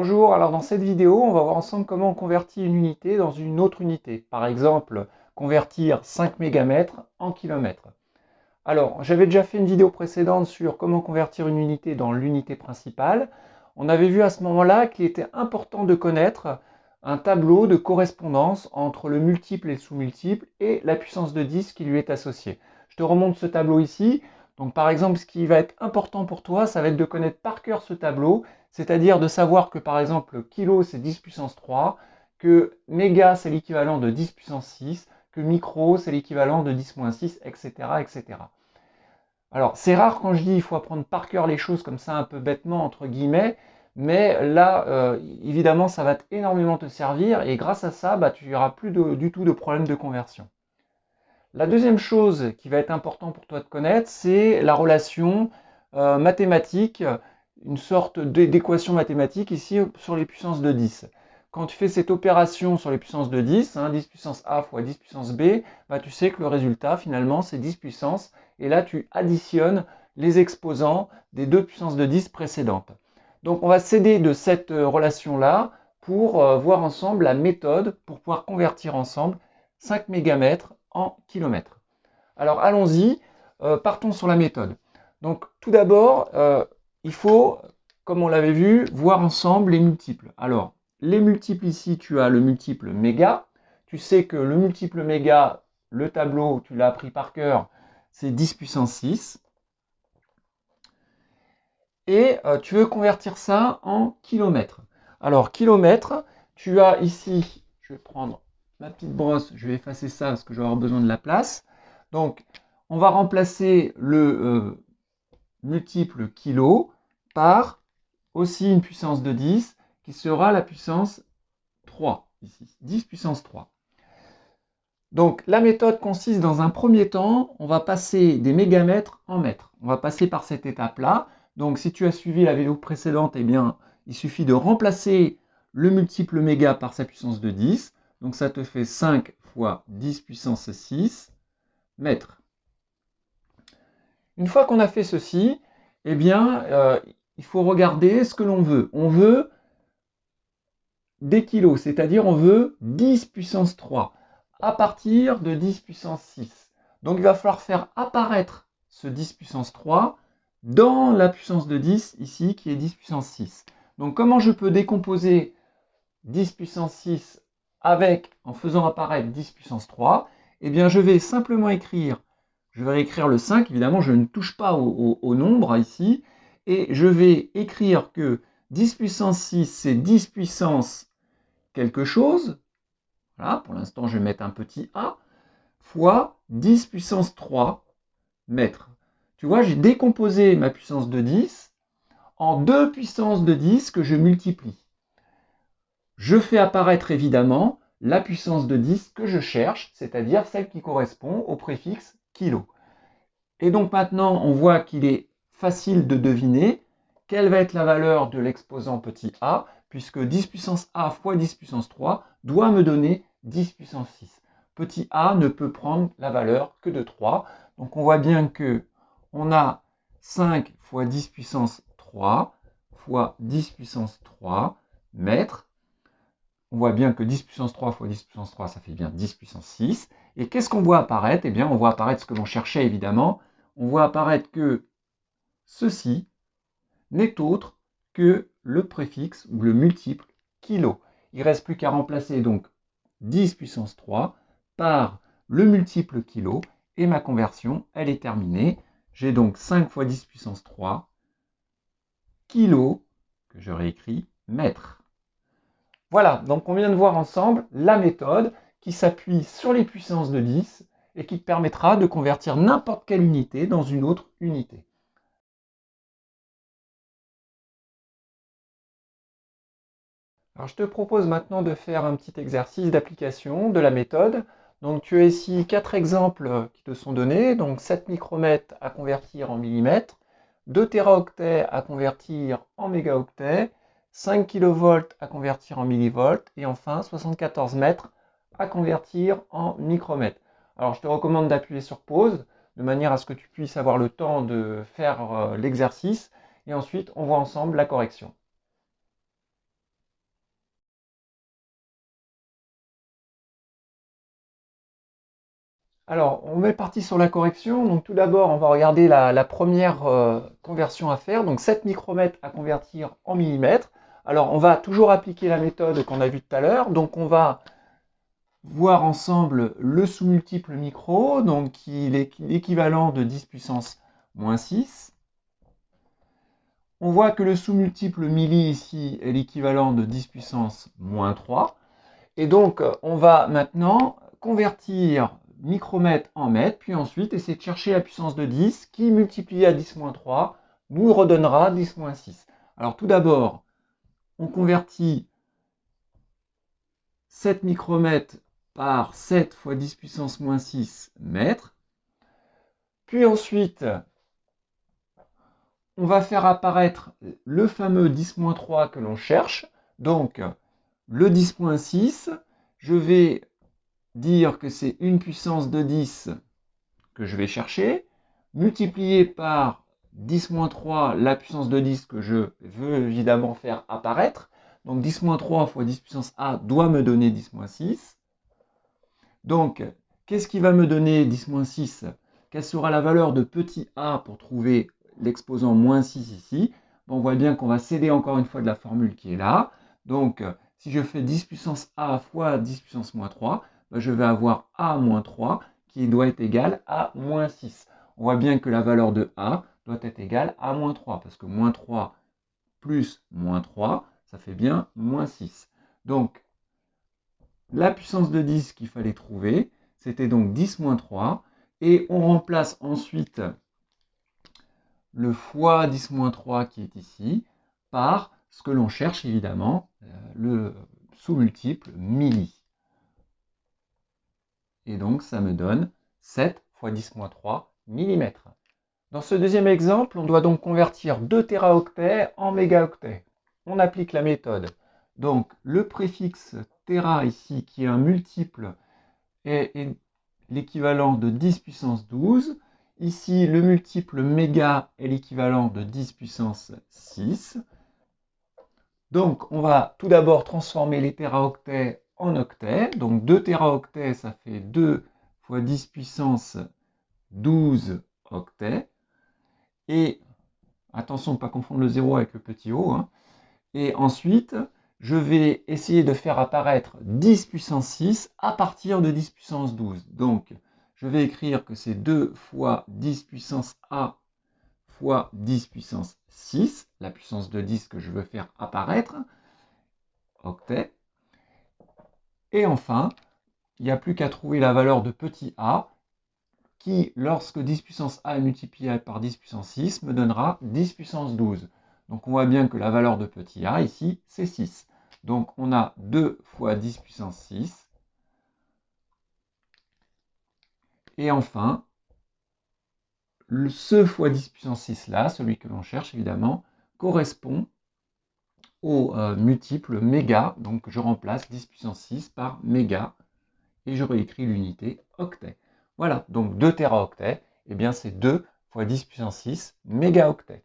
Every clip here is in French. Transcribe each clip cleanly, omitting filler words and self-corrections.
Bonjour, alors dans cette vidéo, on va voir ensemble comment on convertit une unité dans une autre unité. Par exemple, convertir 5 mégamètres en kilomètres. Alors, j'avais déjà fait une vidéo précédente sur comment convertir une unité dans l'unité principale. On avait vu à ce moment-là qu'il était important de connaître un tableau de correspondance entre le multiple et le sous-multiple et la puissance de 10 qui lui est associée. Je te remonte ce tableau ici. Donc par exemple, ce qui va être important pour toi, ça va être de connaître par cœur ce tableau, c'est-à-dire de savoir que par exemple, kilo c'est 10 puissance 3, que méga c'est l'équivalent de 10 puissance 6, que micro c'est l'équivalent de 10-6, etc., etc. Alors, c'est rare quand je dis il faut apprendre par cœur les choses comme ça, un peu bêtement, entre guillemets, mais là, évidemment, ça va énormément te servir et grâce à ça, tu n'auras plus du tout de problème de conversion. La deuxième chose qui va être important pour toi de connaître, c'est la relation mathématique, une sorte d'équation mathématique ici sur les puissances de 10. Quand tu fais cette opération sur les puissances de 10, 10 puissance A fois 10 puissance B, tu sais que le résultat finalement c'est 10 puissance, et là tu additionnes les exposants des deux puissances de 10 précédentes. Donc on va s'aider de cette relation-là pour voir ensemble la méthode pour pouvoir convertir ensemble 5 mégamètres en kilomètres. Alors allons-y, partons sur la méthode. Donc tout d'abord, il faut, comme on l'avait vu, voir ensemble les multiples. Alors, les multiples ici, tu as le multiple méga. Tu sais que le multiple méga, le tableau, tu l'as appris par cœur, c'est 10 puissance 6. Et tu veux convertir ça en kilomètres. Alors, kilomètres, tu as ici, je vais prendre ma petite brosse, je vais effacer ça parce que je vais avoir besoin de la place. Donc, on va remplacer le multiple kilo par aussi une puissance de 10 qui sera la puissance 3 ici, 10 puissance 3. Donc la méthode consiste dans un premier temps, on va passer des mégamètres en mètres. On va passer par cette étape-là. Donc si tu as suivi la vidéo précédente, eh bien, il suffit de remplacer le multiple méga par sa puissance de 10. Donc ça te fait 5 fois 10 puissance 6 mètres. Une fois qu'on a fait ceci, eh bien, il faut regarder ce que l'on veut. On veut des kilos, c'est-à-dire on veut 10 puissance 3 à partir de 10 puissance 6. Donc il va falloir faire apparaître ce 10 puissance 3 dans la puissance de 10 ici qui est 10 puissance 6. Donc comment je peux décomposer 10 puissance 6 en faisant apparaître 10 puissance 3? Eh bien je vais simplement écrire, je vais écrire le 5, évidemment je ne touche pas au nombre ici, et je vais écrire que 10 puissance 6 c'est 10 puissance quelque chose, voilà, pour l'instant je vais mettre un petit a, fois 10 puissance 3 mètres. Tu vois, j'ai décomposé ma puissance de 10 en deux puissances de 10 que je multiplie. Je fais apparaître évidemment la puissance de 10 que je cherche, c'est-à-dire celle qui correspond au préfixe kilo. Et donc maintenant, on voit qu'il est facile de deviner quelle va être la valeur de l'exposant petit a, puisque 10 puissance a fois 10 puissance 3 doit me donner 10 puissance 6. Petit a ne peut prendre la valeur que de 3. Donc on voit bien que on a 5 fois 10 puissance 3 fois 10 puissance 3 mètres. On voit bien que 10 puissance 3 fois 10 puissance 3, ça fait bien 10 puissance 6. Et qu'est-ce qu'on voit apparaître? Eh bien, on voit apparaître ce que l'on cherchait évidemment. On voit apparaître que ceci n'est autre que le préfixe ou le multiple kilo. Il ne reste plus qu'à remplacer donc 10 puissance 3 par le multiple kilo et ma conversion, elle est terminée. J'ai donc 5 fois 10 puissance 3 kilo, que je réécris mètres. Voilà, donc on vient de voir ensemble la méthode qui s'appuie sur les puissances de 10 et qui te permettra de convertir n'importe quelle unité dans une autre unité. Alors je te propose maintenant de faire un petit exercice d'application de la méthode. Donc tu as ici 4 exemples qui te sont donnés, donc 7 micromètres à convertir en millimètres, 2 téraoctets à convertir en mégaoctets, 5 kV à convertir en millivolts, et enfin 74 mètres à convertir en micromètres. Alors je te recommande d'appuyer sur pause, de manière à ce que tu puisses avoir le temps de faire l'exercice, et ensuite on voit ensemble la correction. Alors, on est parti sur la correction. Donc, tout d'abord, on va regarder la première conversion à faire. Donc, 7 micromètres à convertir en millimètres. Alors, on va toujours appliquer la méthode qu'on a vue tout à l'heure. Donc, on va voir ensemble le sous-multiple micro, donc qui est l'équivalent de 10 puissance moins 6. On voit que le sous-multiple milli ici est l'équivalent de 10 puissance moins 3. Et donc, on va maintenant convertir micromètre en mètre, puis ensuite essayer de chercher la puissance de 10 qui, multiplié à 10 moins 3, nous redonnera 10 moins 6. Alors tout d'abord, on convertit 7 micromètres par 7 fois 10 puissance moins 6 mètres. Puis ensuite, on va faire apparaître le fameux 10-3 que l'on cherche. Donc, le 10-6, je vais dire que c'est une puissance de 10 que je vais chercher, multiplié par 10-3, la puissance de 10 que je veux évidemment faire apparaître. Donc 10-3 fois 10 puissance A doit me donner 10-6. Donc, qu'est-ce qui va me donner 10-6? Quelle sera la valeur de petit a pour trouver l'exposant moins 6 ici? Bon, on voit bien qu'on va s'aider encore une fois de la formule qui est là. Donc, si je fais 10 puissance a fois 10 puissance moins 3, ben, je vais avoir a moins 3 qui doit être égal à moins 6. On voit bien que la valeur de a doit être égale à moins 3, parce que moins 3 plus moins 3, ça fait bien moins 6. Donc, la puissance de 10 qu'il fallait trouver, c'était donc 10 moins 3. Et on remplace ensuite le fois 10 moins 3 qui est ici par ce que l'on cherche évidemment, le sous-multiple milli. Et donc ça me donne 7 fois 10 moins 3 mm. Dans ce deuxième exemple, on doit donc convertir 2 téraoctets en mégaoctets. On applique la méthode. Donc le préfixe téra ici, qui est un multiple, est l'équivalent de 10 puissance 12. Ici, le multiple méga est l'équivalent de 10 puissance 6. Donc, on va tout d'abord transformer les téraoctets en octets. Donc, 2 téraoctets, ça fait 2 fois 10 puissance 12 octets. Et, attention de ne pas confondre le 0 avec le petit o. Et ensuite, je vais essayer de faire apparaître 10 puissance 6 à partir de 10 puissance 12. Donc, je vais écrire que c'est 2 fois 10 puissance A fois 10 puissance 6, la puissance de 10 que je veux faire apparaître, octet. Et enfin, il n'y a plus qu'à trouver la valeur de petit a, qui, lorsque 10 puissance A est multiplié par 10 puissance 6, me donnera 10 puissance 12. Donc on voit bien que la valeur de petit a, ici, c'est 6. Donc on a 2 fois 10 puissance 6. Et enfin, ce fois 10 puissance 6 là, celui que l'on cherche évidemment, correspond au multiple méga. Donc je remplace 10 puissance 6 par méga et je réécris l'unité octet. Voilà, donc 2 téraoctets, et bien c'est 2 fois 10 puissance 6 mégaoctets.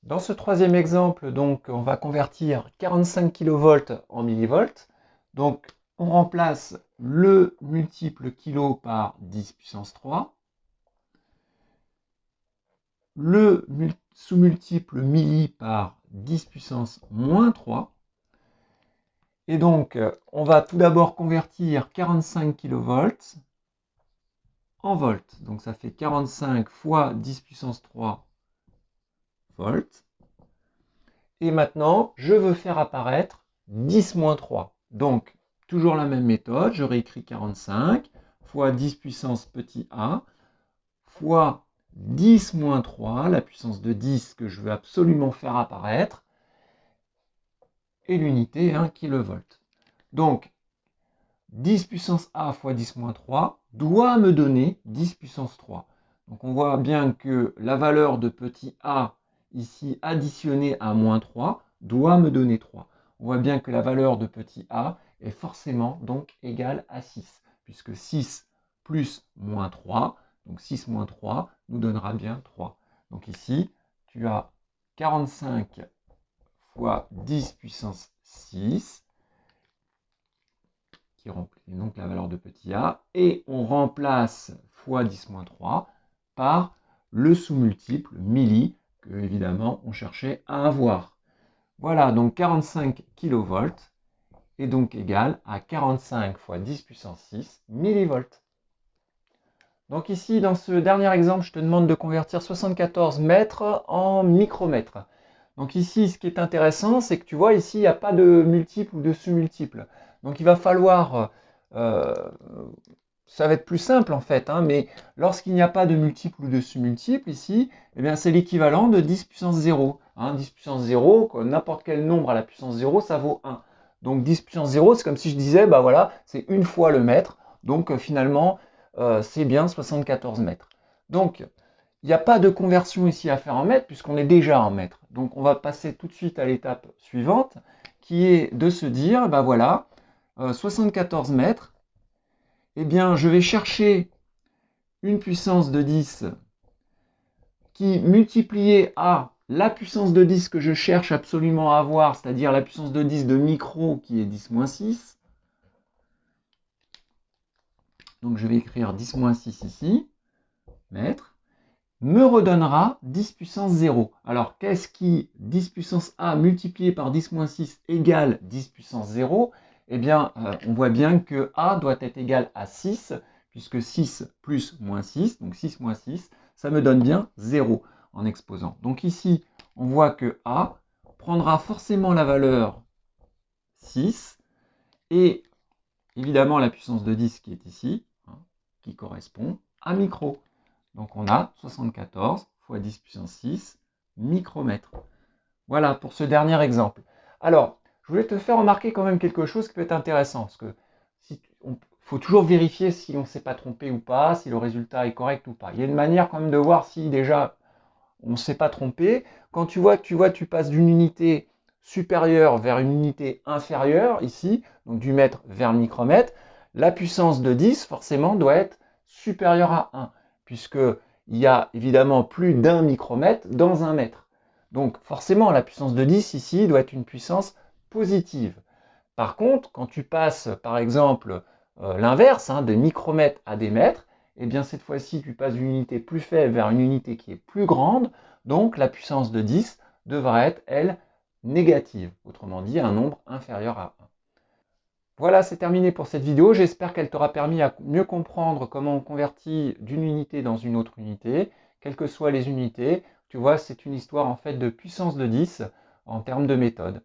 Dans ce troisième exemple, donc, on va convertir 45 kV en millivolts. Donc, on remplace le multiple kilo par 10 puissance 3. Le sous-multiple milli par 10 puissance moins 3. Et donc, on va tout d'abord convertir 45 kV en volts. Donc, ça fait 45 fois 10 puissance 3 volts. Et maintenant, je veux faire apparaître 10 moins 3. Donc, toujours la même méthode, je réécris 45 fois 10 puissance petit a fois 10 moins 3, la puissance de 10 que je veux absolument faire apparaître, et l'unité 1 kV. Donc, 10 puissance a fois 10 moins 3 doit me donner 10 puissance 3. Donc, on voit bien que la valeur de petit a ici additionnée à moins 3 doit me donner 3. On voit bien que la valeur de petit a est forcément donc égale à 6, puisque 6 plus moins 3, donc 6 moins 3, nous donnera bien 3. Donc ici, tu as 45 fois 10 puissance 6, qui remplit donc la valeur de petit a, et on remplace fois 10-3 par le sous-multiple milli, que évidemment on cherchait à avoir. Voilà, donc 45 kV est donc égal à 45 fois 10 puissance 6 millivolts. Donc ici, dans ce dernier exemple, je te demande de convertir 74 mètres en micromètres. Donc ici, ce qui est intéressant, c'est que tu vois, ici, il n'y a pas de multiple ou de sous-multiple. Donc il va falloir, ça va être plus simple en fait, hein, mais lorsqu'il n'y a pas de multiple ou de sous-multiple, ici, eh bien, c'est l'équivalent de 10 puissance 0. Hein, 10 puissance 0, n'importe quel nombre à la puissance 0, ça vaut 1. Donc 10 puissance 0, c'est comme si je disais, bah voilà, c'est une fois le mètre. Donc finalement, c'est bien 74 mètres. Donc, il n'y a pas de conversion ici à faire en mètres, puisqu'on est déjà en mètres. Donc, on va passer tout de suite à l'étape suivante, qui est de se dire, bah voilà, 74 mètres, eh bien, je vais chercher une puissance de 10 qui, multipliée à la puissance de 10 que je cherche absolument à avoir, c'est-à-dire la puissance de 10 de micro, qui est 10-6. Donc, je vais écrire 10-6 ici, mètres, me redonnera 10 puissance 0. Alors, qu'est-ce qui 10 puissance a multiplié par 10-6 égale 10 puissance 0? Eh bien, on voit bien que a doit être égal à 6, puisque 6 plus moins 6, donc 6 moins 6, ça me donne bien 0 en exposant. Donc ici, on voit que a prendra forcément la valeur 6, et évidemment la puissance de 10 qui est ici, hein, qui correspond à micro. Donc on a 74 fois 10 puissance 6 micromètres. Voilà pour ce dernier exemple. Alors, je voulais te faire remarquer quand même quelque chose qui peut être intéressant, parce que faut toujours vérifier si on ne s'est pas trompé ou pas, si le résultat est correct ou pas. Il y a une manière quand même de voir si déjà on ne s'est pas trompé. Quand tu vois que tu passes d'une unité supérieure vers une unité inférieure, ici, donc du mètre vers le micromètre, la puissance de 10 forcément doit être supérieure à 1, puisqu'il y a évidemment plus d'un micromètre dans un mètre. Donc forcément, la puissance de 10 ici doit être une puissance positive. Par contre, quand tu passes par exemple l'inverse, hein, des micromètres à des mètres, eh bien cette fois-ci tu passes d'une unité plus faible vers une unité qui est plus grande, donc la puissance de 10 devra être, elle, négative, autrement dit un nombre inférieur à 1. Voilà, c'est terminé pour cette vidéo. J'espère qu'elle t'aura permis à mieux comprendre comment on convertit d'une unité dans une autre unité, quelles que soient les unités. Tu vois, c'est une histoire en fait de puissance de 10 en termes de méthode.